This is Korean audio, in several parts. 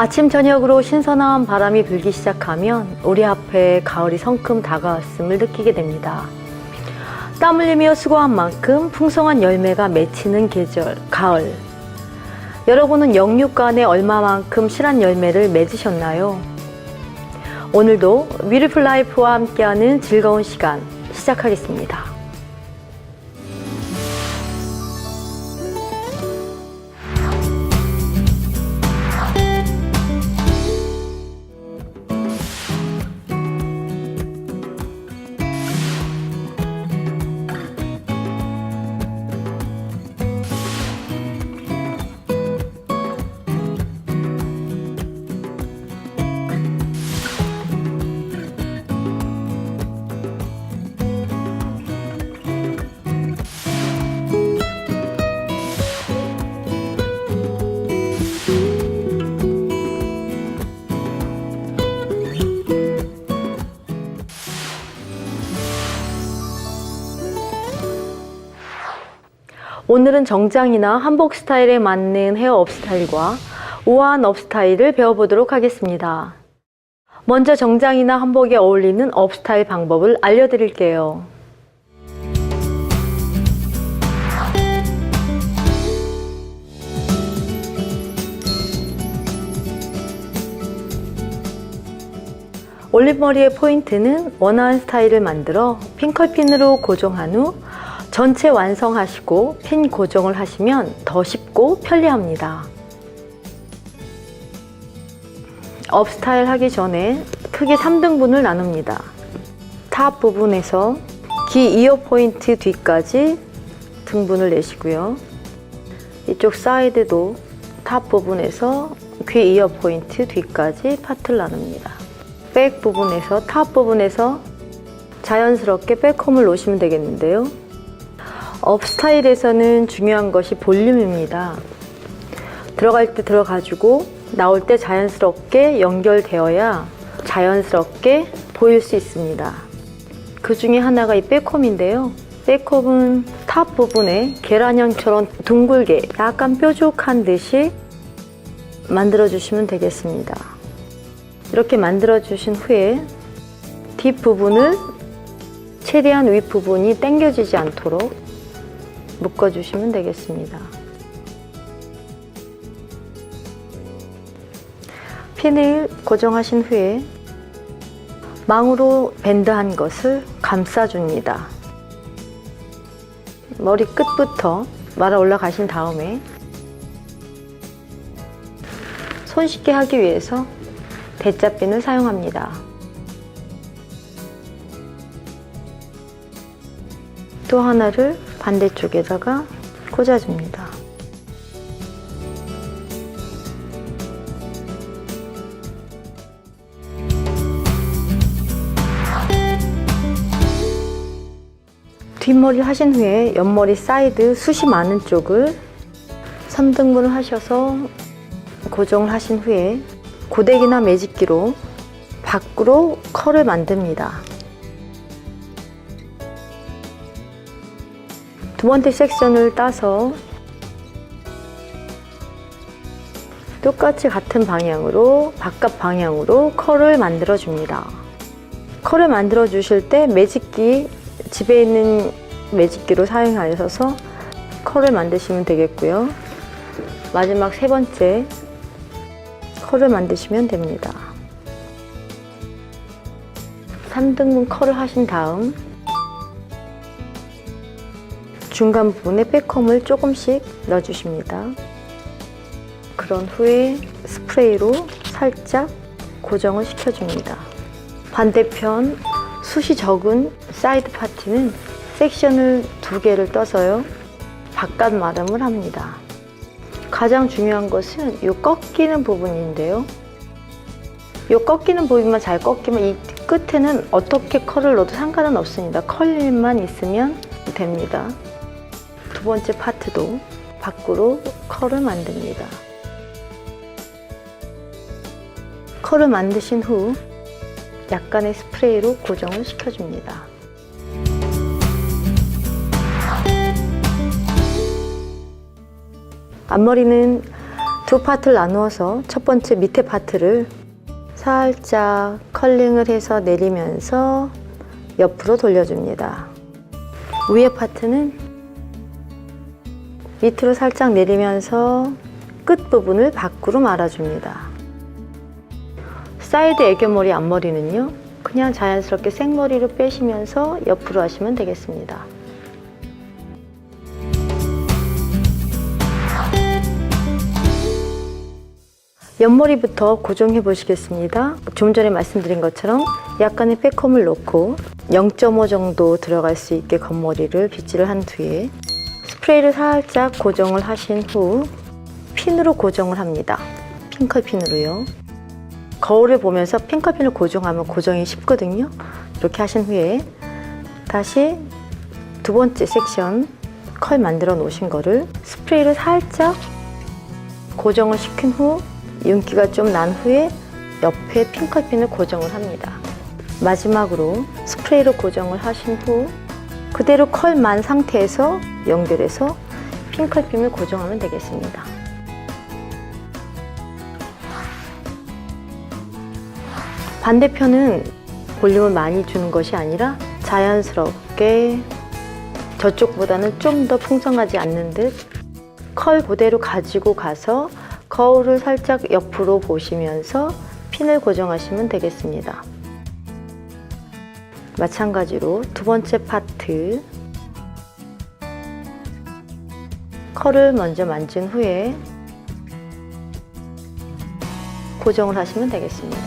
아침 저녁으로 신선한 바람이 불기 시작하면 우리 앞에 가을이 성큼 다가왔음을 느끼게 됩니다. 땀 흘리며 수고한 만큼 풍성한 열매가 맺히는 계절, 가을. 여러분은 영육간에 얼마만큼 실한 열매를 맺으셨나요? 오늘도 뷰티풀 라이프와 함께하는 즐거운 시간 시작하겠습니다. 오늘은 정장이나 한복 스타일에 맞는 헤어 업 스타일과 우아한 업 스타일을 배워보도록 하겠습니다. 먼저 정장이나 한복에 어울리는 업 스타일 방법을 알려드릴게요. 올림머리의 포인트는 원하는 스타일을 만들어 핑컬핀으로 고정한 후 전체 완성하시고 핀 고정을 하시면 더 쉽고 편리합니다. 업 스타일 하기 전에 크게 3등분을 나눕니다. 탑 부분에서 귀 이어 포인트 뒤까지 등분을 내시고요. 이쪽 사이드도 탑 부분에서 귀 이어 포인트 뒤까지 파트를 나눕니다. 백 부분에서 탑 부분에서 자연스럽게 백홈을 놓으시면 되겠는데요. 업 스타일에서는 중요한 것이 볼륨입니다. 들어갈 때 들어가주고 나올 때 자연스럽게 연결되어야 자연스럽게 보일 수 있습니다. 그 중에 하나가 이 백홈인데요. 백홈은 탑 부분에 계란형처럼 둥글게 약간 뾰족한 듯이 만들어주시면 되겠습니다. 이렇게 만들어주신 후에 뒷부분을 최대한 윗부분이 당겨지지 않도록 묶어주시면 되겠습니다. 핀을 고정하신 후에 망으로 밴드한 것을 감싸줍니다. 머리 끝부터 말아 올라가신 다음에 손쉽게 하기 위해서 대자핀을 사용합니다. 또 하나를 반대쪽에다가 꽂아줍니다. 뒷머리 하신 후에 옆머리 사이드 숱이 많은 쪽을 3등분을 하셔서 고정을 하신 후에 고데기나 매직기로 밖으로 컬을 만듭니다. 두 번째 섹션을 따서 똑같이 같은 방향으로 바깥 방향으로 컬을 만들어 줍니다. 컬을 만들어 주실 때 매직기, 집에 있는 매직기로 사용하셔서 컬을 만드시면 되겠고요. 마지막 세 번째 컬을 만드시면 됩니다. 3등분 컬을 하신 다음 중간 부분에 백홈을 조금씩 넣어주십니다. 그런 후에 스프레이로 살짝 고정을 시켜줍니다. 반대편 숱이 적은 사이드 파트는 섹션을 2개를 떠서요. 바깥 마름을 합니다. 가장 중요한 것은 이 꺾이는 부분인데요. 이 꺾이는 부분만 잘 꺾이면 이 끝에는 어떻게 컬을 넣어도 상관은 없습니다. 컬만 있으면 됩니다. 두 번째 파트도 밖으로 컬을 만듭니다. 컬을 만드신 후 약간의 스프레이로 고정을 시켜줍니다. 앞머리는 두 파트를 나누어서 첫 번째 밑에 파트를 살짝 컬링을 해서 내리면서 옆으로 돌려줍니다. 위에 파트는 밑으로 살짝 내리면서 끝부분을 밖으로 말아줍니다. 사이드 애교머리 앞머리는요, 그냥 자연스럽게 생머리로 빼시면서 옆으로 하시면 되겠습니다. 옆머리부터 고정해 보시겠습니다. 좀 전에 말씀드린 것처럼 약간의 백컴을 놓고 0.5 정도 들어갈 수 있게 겉머리를 빗질을 한 뒤에 스프레이를 살짝 고정을 하신 후 핀으로 고정을 합니다. 핀컬핀으로요. 거울을 보면서 핀컬핀을 고정하면 고정이 쉽거든요. 이렇게 하신 후에 다시 두 번째 섹션 컬 만들어 놓으신 거를 스프레이를 살짝 고정을 시킨 후 윤기가 좀 난 후에 옆에 핀컬핀을 고정을 합니다. 마지막으로 스프레이로 고정을 하신 후 그대로 컬 만 상태에서 연결해서 핀컬핀을 고정하면 되겠습니다. 반대편은 볼륨을 많이 주는 것이 아니라 자연스럽게 저쪽보다는 좀 더 풍성하지 않는 듯 컬 그대로 가지고 가서 거울을 살짝 옆으로 보시면서 핀을 고정하시면 되겠습니다. 마찬가지로 두 번째 파트 컬을 먼저 만진 후에 고정을 하시면 되겠습니다.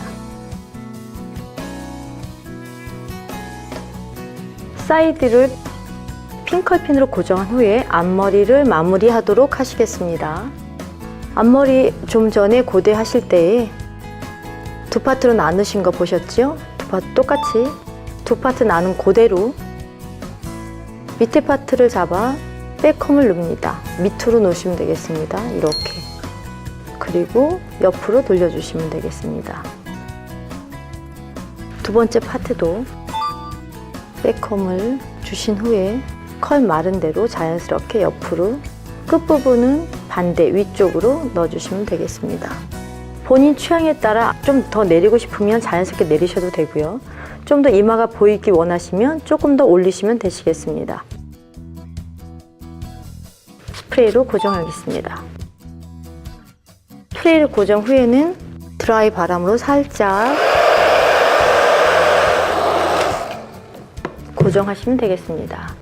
사이드를 핀컬핀으로 고정한 후에 앞머리를 마무리하도록 하시겠습니다. 앞머리 좀 전에 고데하실 때에 두 파트로 나누신 거 보셨죠? 두 파트 똑같이 두 파트 나눈 그대로 밑에 파트를 잡아 백컴을 눕니다. 밑으로 놓으시면 되겠습니다. 이렇게. 그리고 옆으로 돌려주시면 되겠습니다. 두 번째 파트도 백컴을 주신 후에 컬 마른 대로 자연스럽게 옆으로 끝부분은 반대 위쪽으로 넣어주시면 되겠습니다. 본인 취향에 따라 좀 더 내리고 싶으면 자연스럽게 내리셔도 되고요. 좀 더 이마가 보이기 원하시면 조금 더 올리시면 되시겠습니다. 스프레이로 고정하겠습니다. 스프레이를 고정 후에는 드라이 바람으로 살짝 고정하시면 되겠습니다.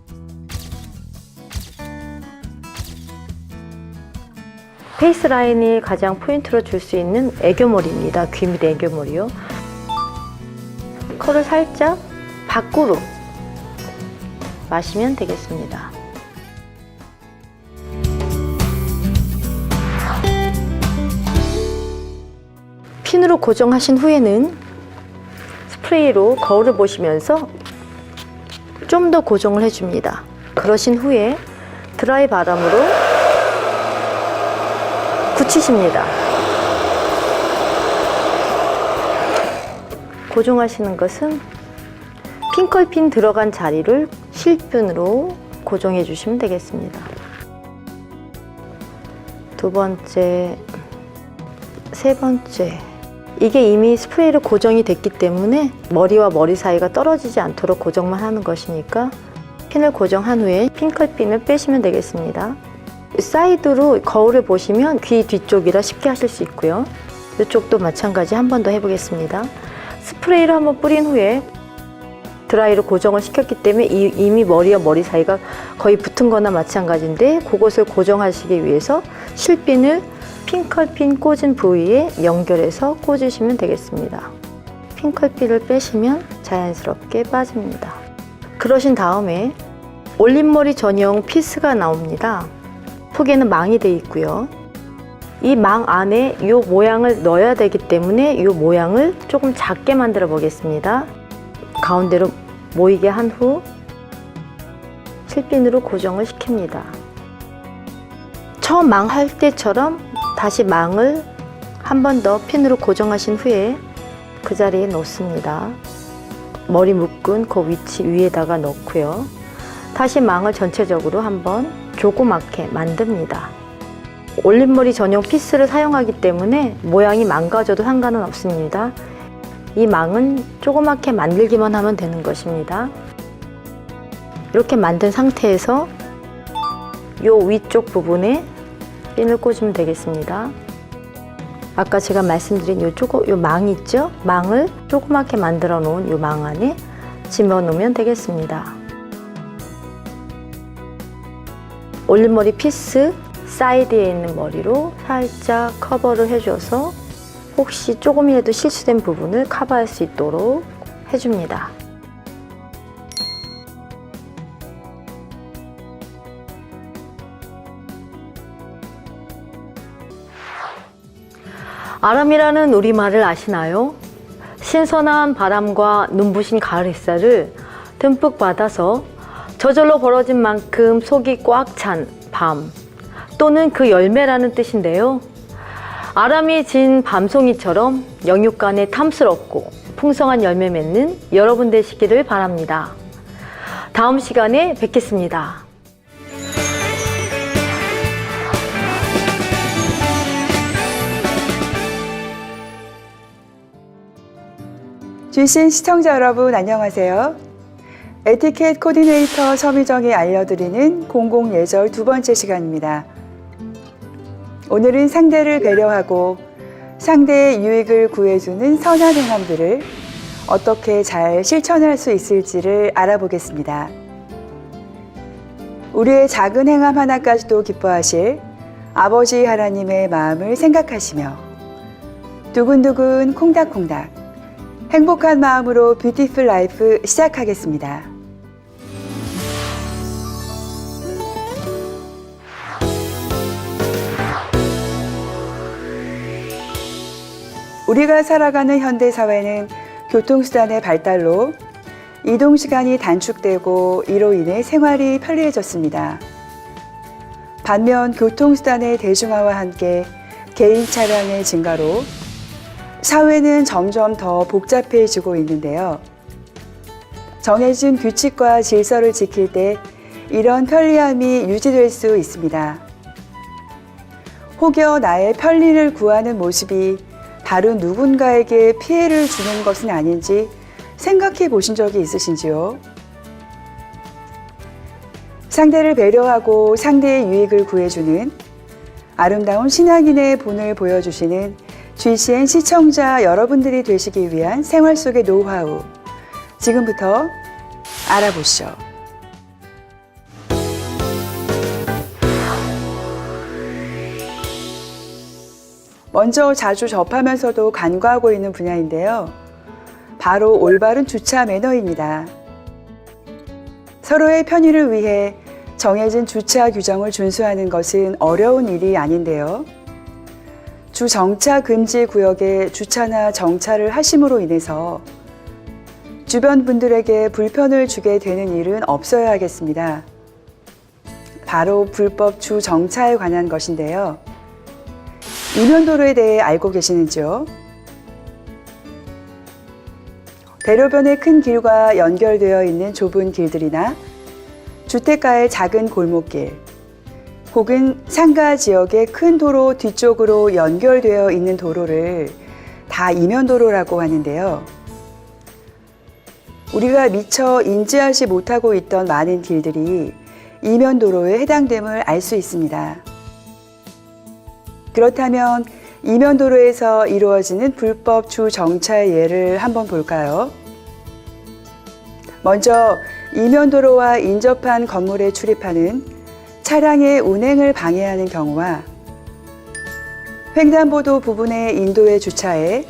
페이스 라인이 가장 포인트로 줄 수 있는 애교머리입니다. 귀 밑 애교머리요. 컬을 살짝 밖으로 마시면 되겠습니다. 핀으로 고정하신 후에는 스프레이로 거울을 보시면서 좀 더 고정을 해줍니다. 그러신 후에 드라이 바람으로 붙이십니다. 고정하시는 것은 핀컬핀 들어간 자리를 실핀으로 고정해 주시면 되겠습니다. 두 번째, 세 번째. 이게 이미 스프레이로 고정이 됐기 때문에 머리와 머리 사이가 떨어지지 않도록 고정만 하는 것이니까 핀을 고정한 후에 핀컬핀을 빼시면 되겠습니다. 사이드로 거울을 보시면 귀 뒤쪽이라 쉽게 하실 수 있고요. 이쪽도 마찬가지 한 번 더 해보겠습니다. 스프레이를 한번 뿌린 후에 드라이로 고정을 시켰기 때문에 이미 머리와 머리 사이가 거의 붙은 거나 마찬가지인데 그것을 고정하시기 위해서 실핀을 핀컬핀 꽂은 부위에 연결해서 꽂으시면 되겠습니다. 핀컬핀을 빼시면 자연스럽게 빠집니다. 그러신 다음에 올림머리 전용 피스가 나옵니다. 속에는 망이 되어 있고요. 이 망 안에 이 모양을 넣어야 되기 때문에 이 모양을 조금 작게 만들어 보겠습니다. 가운데로 모이게 한 후 실핀으로 고정을 시킵니다. 처음 망 할 때처럼 다시 망을 한 번 더 핀으로 고정하신 후에 그 자리에 놓습니다. 머리 묶은 그 위치 위에다가 넣고요. 다시 망을 전체적으로 한번 조그맣게 만듭니다. 올림머리 전용 피스를 사용하기 때문에 모양이 망가져도 상관은 없습니다. 이 망은 조그맣게 만들기만 하면 되는 것입니다. 이렇게 만든 상태에서 이 위쪽 부분에 핀을 꽂으면 되겠습니다. 아까 제가 말씀드린 요 망 있죠? 망을 조그맣게 만들어 놓은 요 망 안에 집어넣으면 되겠습니다. 올림머리 피스 사이드에 있는 머리로 살짝 커버를 해줘서 혹시 조금이라도 실수된 부분을 커버할 수 있도록 해줍니다. 아람이라는 우리말을 아시나요? 신선한 바람과 눈부신 가을 햇살을 듬뿍 받아서 저절로 벌어진 만큼 속이 꽉 찬 밤 또는 그 열매라는 뜻인데요. 아람이 진 밤송이처럼 영육간에 탐스럽고 풍성한 열매 맺는 여러분 되시기를 바랍니다. 다음 시간에 뵙겠습니다. 주신 시청자 여러분 안녕하세요. 에티켓 코디네이터 서미정이 알려드리는 공공예절 두 번째 시간입니다. 오늘은 상대를 배려하고 상대의 유익을 구해주는 선한 행함들을 어떻게 잘 실천할 수 있을지를 알아보겠습니다. 우리의 작은 행함 하나까지도 기뻐하실 아버지 하나님의 마음을 생각하시며 두근두근 콩닥콩닥 행복한 마음으로 뷰티풀 라이프 시작하겠습니다. 우리가 살아가는 현대사회는 교통수단의 발달로 이동시간이 단축되고 이로 인해 생활이 편리해졌습니다. 반면 교통수단의 대중화와 함께 개인 차량의 증가로 사회는 점점 더 복잡해지고 있는데요. 정해진 규칙과 질서를 지킬 때 이런 편리함이 유지될 수 있습니다. 혹여 나의 편리를 구하는 모습이 다른 누군가에게 피해를 주는 것은 아닌지 생각해 보신 적이 있으신지요? 상대를 배려하고 상대의 유익을 구해주는 아름다운 신앙인의 본을 보여주시는 GCN 시청자 여러분들이 되시기 위한 생활 속의 노하우, 지금부터 알아보시죠. 먼저 자주 접하면서도 간과하고 있는 분야인데요. 바로 올바른 주차 매너입니다. 서로의 편의를 위해 정해진 주차 규정을 준수하는 것은 어려운 일이 아닌데요. 주정차 금지 구역에 주차나 정차를 하심으로 인해서 주변 분들에게 불편을 주게 되는 일은 없어야 하겠습니다. 바로 불법 주정차에 관한 것인데요. 이면도로에 대해 알고 계시는지요? 대로변의 큰 길과 연결되어 있는 좁은 길들이나 주택가의 작은 골목길, 혹은 상가 지역의 큰 도로 뒤쪽으로 연결되어 있는 도로를 다 이면도로라고 하는데요. 우리가 미처 인지하지 못하고 있던 많은 길들이 이면도로에 해당됨을 알 수 있습니다. 그렇다면 이면도로에서 이루어지는 불법 주정차의 예를 한번 볼까요? 먼저 이면도로와 인접한 건물에 출입하는 차량의 운행을 방해하는 경우와 횡단보도 부분의 인도에 주차해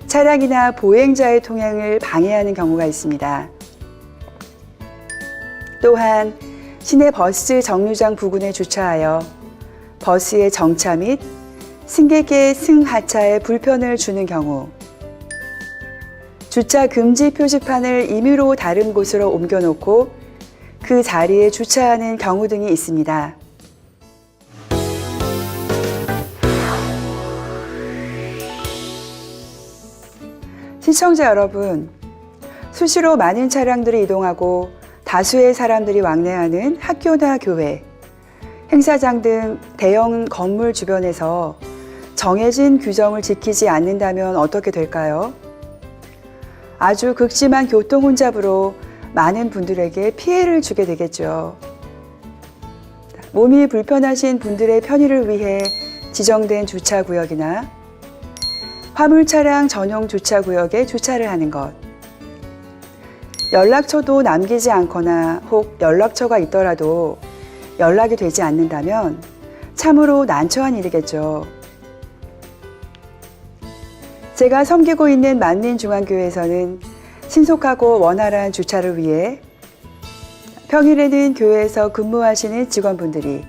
차량이나 보행자의 통행을 방해하는 경우가 있습니다. 또한 시내 버스 정류장 부근에 주차하여 버스의 정차 및 승객의 승하차에 불편을 주는 경우, 주차 금지 표지판을 임의로 다른 곳으로 옮겨놓고 그 자리에 주차하는 경우 등이 있습니다. 시청자 여러분, 수시로 많은 차량들이 이동하고 다수의 사람들이 왕래하는 학교나 교회, 행사장 등 대형 건물 주변에서 정해진 규정을 지키지 않는다면 어떻게 될까요? 아주 극심한 교통 혼잡으로 많은 분들에게 피해를 주게 되겠죠. 몸이 불편하신 분들의 편의를 위해 지정된 주차구역이나 화물차량 전용 주차구역에 주차를 하는 것, 연락처도 남기지 않거나 혹 연락처가 있더라도 연락이 되지 않는다면 참으로 난처한 일이겠죠. 제가 섬기고 있는 만민중앙교회에서는 신속하고 원활한 주차를 위해 평일에는 교회에서 근무하시는 직원분들이,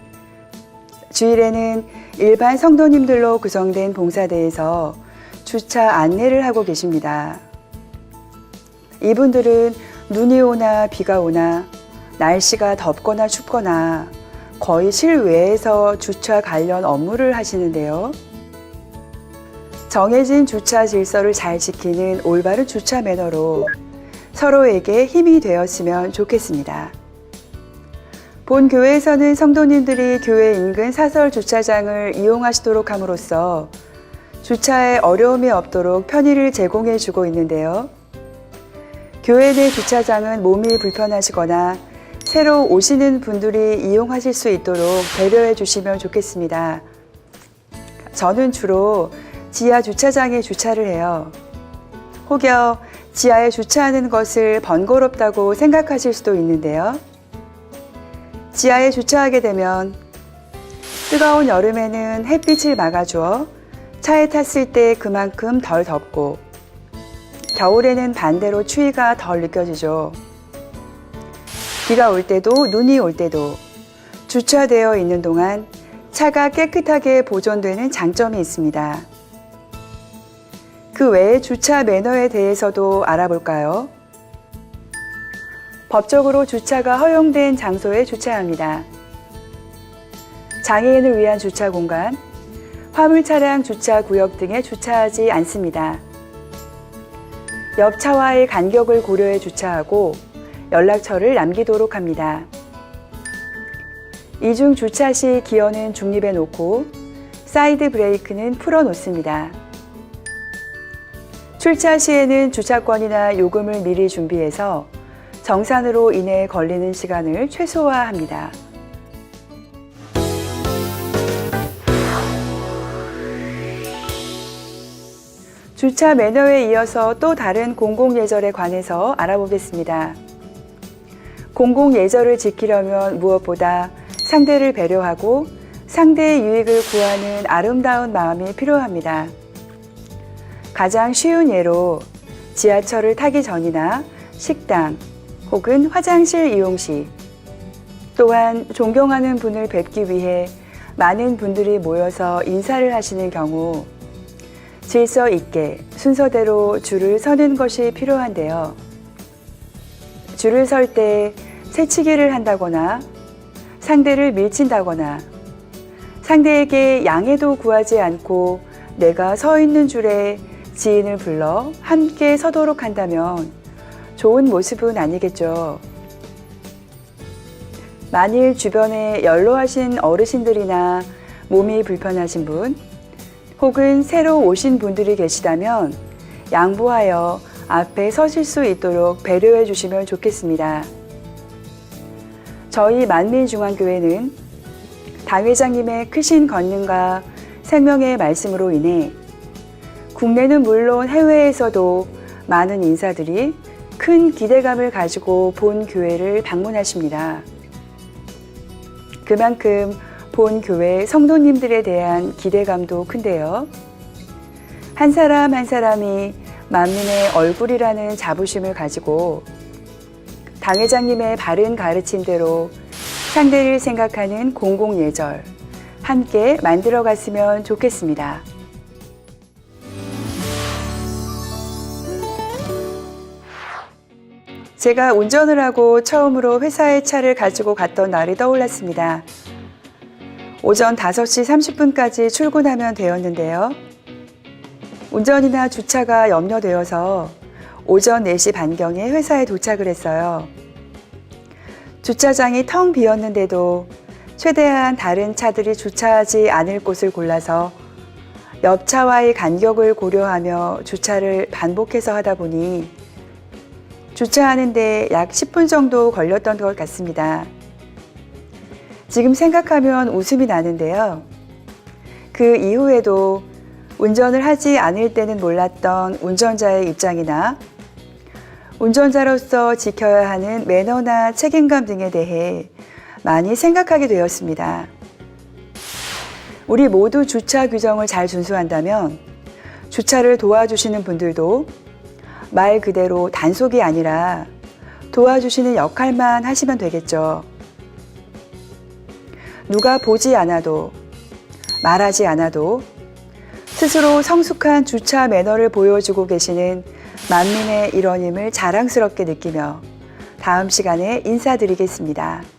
주일에는 일반 성도님들로 구성된 봉사대에서 주차 안내를 하고 계십니다. 이분들은 눈이 오나 비가 오나 날씨가 덥거나 춥거나 거의 실외에서 주차 관련 업무를 하시는데요. 정해진 주차 질서를 잘 지키는 올바른 주차 매너로 서로에게 힘이 되었으면 좋겠습니다. 본 교회에서는 성도님들이 교회 인근 사설 주차장을 이용하시도록 함으로써 주차에 어려움이 없도록 편의를 제공해 주고 있는데요. 교회 내 주차장은 몸이 불편하시거나 새로 오시는 분들이 이용하실 수 있도록 배려해 주시면 좋겠습니다. 저는 주로 지하 주차장에 주차를 해요. 혹여 지하에 주차하는 것을 번거롭다고 생각하실 수도 있는데요. 지하에 주차하게 되면 뜨거운 여름에는 햇빛을 막아주어 차에 탔을 때 그만큼 덜 덥고, 겨울에는 반대로 추위가 덜 느껴지죠. 비가 올 때도 눈이 올 때도 주차되어 있는 동안 차가 깨끗하게 보존되는 장점이 있습니다. 그 외에 주차 매너에 대해서도 알아볼까요? 법적으로 주차가 허용된 장소에 주차합니다. 장애인을 위한 주차 공간, 화물 차량 주차 구역 등에 주차하지 않습니다. 옆 차와의 간격을 고려해 주차하고 연락처를 남기도록 합니다. 이중 주차 시 기어는 중립해 놓고 사이드 브레이크는 풀어 놓습니다. 출차 시에는 주차권이나 요금을 미리 준비해서 정산으로 인해 걸리는 시간을 최소화합니다. 주차 매너에 이어서 또 다른 공공예절에 관해서 알아보겠습니다. 공공예절을 지키려면 무엇보다 상대를 배려하고 상대의 유익을 구하는 아름다운 마음이 필요합니다. 가장 쉬운 예로 지하철을 타기 전이나 식당 혹은 화장실 이용 시, 또한 존경하는 분을 뵙기 위해 많은 분들이 모여서 인사를 하시는 경우 질서 있게 순서대로 줄을 서는 것이 필요한데요. 줄을 설 때 새치기를 한다거나 상대를 밀친다거나 상대에게 양해도 구하지 않고 내가 서 있는 줄에 지인을 불러 함께 서도록 한다면 좋은 모습은 아니겠죠. 만일 주변에 연로하신 어르신들이나 몸이 불편하신 분 혹은 새로 오신 분들이 계시다면 양보하여 앞에 서실 수 있도록 배려해 주시면 좋겠습니다. 저희 만민중앙교회는 당회장님의 크신 권능과 생명의 말씀으로 인해 국내는 물론 해외에서도 많은 인사들이 큰 기대감을 가지고 본 교회를 방문하십니다. 그만큼 본 교회 성도님들에 대한 기대감도 큰데요. 한 사람 한 사람이 만민의 얼굴이라는 자부심을 가지고 당회장님의 바른 가르침대로 상대를 생각하는 공공예절 함께 만들어갔으면 좋겠습니다. 제가 운전을 하고 처음으로 회사에 차를 가지고 갔던 날이 떠올랐습니다. 오전 5시 30분까지 출근하면 되었는데요. 운전이나 주차가 염려되어서 오전 4시 반경에 회사에 도착을 했어요. 주차장이 텅 비었는데도 최대한 다른 차들이 주차하지 않을 곳을 골라서 옆 차와의 간격을 고려하며 주차를 반복해서 하다 보니 주차하는데 약 10분 정도 걸렸던 것 같습니다. 지금 생각하면 웃음이 나는데요. 그 이후에도 운전을 하지 않을 때는 몰랐던 운전자의 입장이나 운전자로서 지켜야 하는 매너나 책임감 등에 대해 많이 생각하게 되었습니다. 우리 모두 주차 규정을 잘 준수한다면 주차를 도와주시는 분들도 말 그대로 단속이 아니라 도와주시는 역할만 하시면 되겠죠. 누가 보지 않아도 말하지 않아도 스스로 성숙한 주차 매너를 보여주고 계시는 만민의 일원임을 자랑스럽게 느끼며 다음 시간에 인사드리겠습니다.